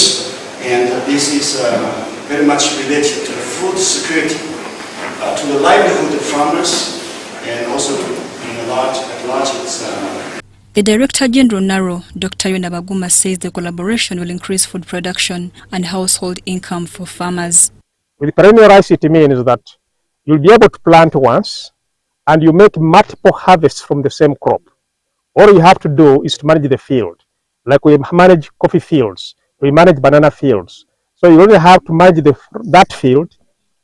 [SPEAKER 17] and this is very much related to the food security, to the livelihood of farmers, and also at large it's
[SPEAKER 12] The Director General NARO, Dr. Yona Baguma, says the collaboration will increase food production and household income for farmers.
[SPEAKER 18] With perennial rice, it means that you'll be able to plant once and you make multiple harvests from the same crop. All you have to do is to manage the field. Like we manage coffee fields, we manage banana fields. So you only have to manage that field,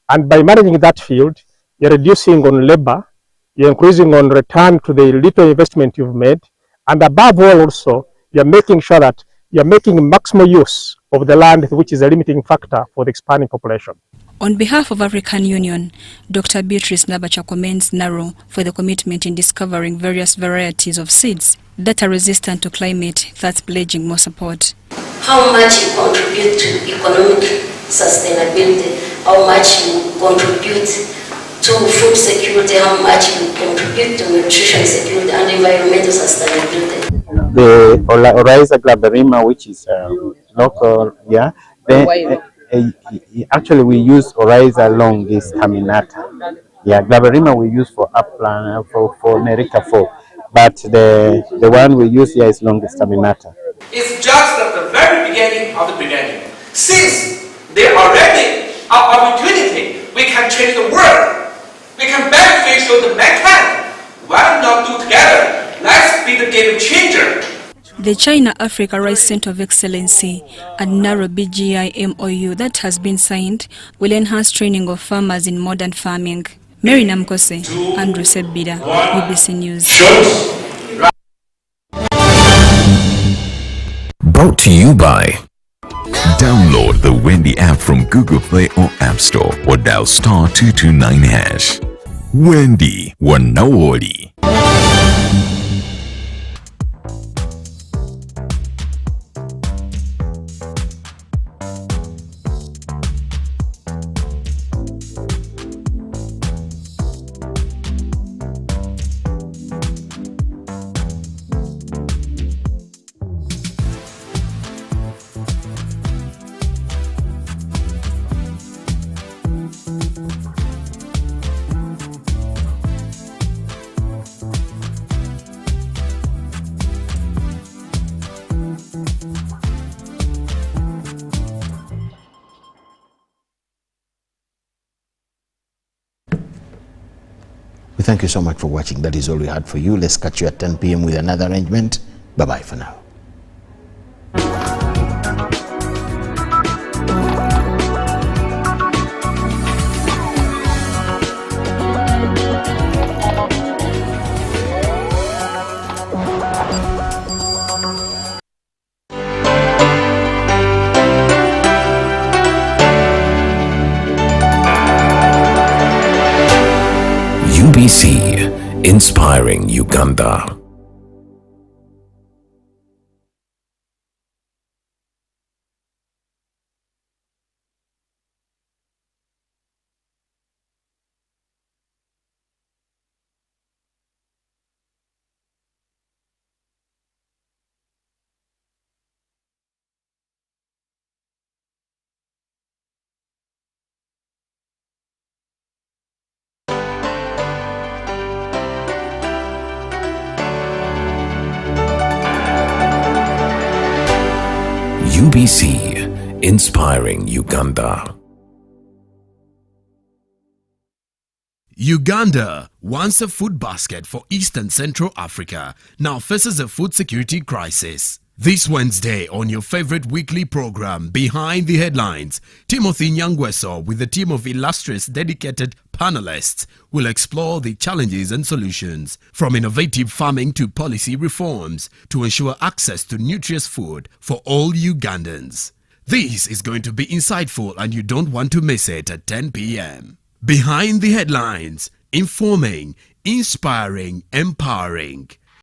[SPEAKER 18] and by managing that field, you're reducing on labor, you're increasing on return to the little investment you've made, and above all also, you're making sure that you're making maximum use of the land, which is a limiting factor for the expanding population.
[SPEAKER 12] On behalf of African Union, Dr. Beatrice Nabacha commends NARO for the commitment in discovering various varieties of seeds that are resistant to climate, thus pledging more support.
[SPEAKER 19] How much you contribute to economic sustainability, how much you contribute to food security, how much you contribute to nutrition security and environmental sustainability.
[SPEAKER 20] The Oriza glaberrima, which is local, actually we use Oriza longus caminata, Yeah, Glaberrima we use for upland for Nerica 4, but the one we use here is Longistaminata.
[SPEAKER 9] It's just the very beginning of the beginning. Since there already an opportunity, we can change the world. We can beneficial the mankind. Why not do together? Let's be the game changer.
[SPEAKER 12] The China-Africa Rice Center of Excellency and narrow BGI MOU that has been signed will enhance training of farmers in modern farming. Mary Namkose, Andrew Sebida, BBC News.
[SPEAKER 24] Brought to you by download the Wendy app from Google Play or App Store or dial *229#. Wendy, Wanawoli.
[SPEAKER 1] We thank you so much for watching. That is all we had for you. Let's catch you at 10 p.m. with another arrangement. Bye-bye for now.
[SPEAKER 24] UBC, inspiring Uganda. UBC, inspiring Uganda.
[SPEAKER 10] Uganda, once a food basket for East and Central Africa, now faces a food security crisis. This Wednesday on your favorite weekly program, Behind the Headlines, Timothy Nyangweso with a team of illustrious dedicated panelists will explore the challenges and solutions from innovative farming to policy reforms to ensure access to nutritious food for all Ugandans. This is going to be insightful and you don't want to miss it at 10 p.m. Behind the Headlines, informing, inspiring, empowering.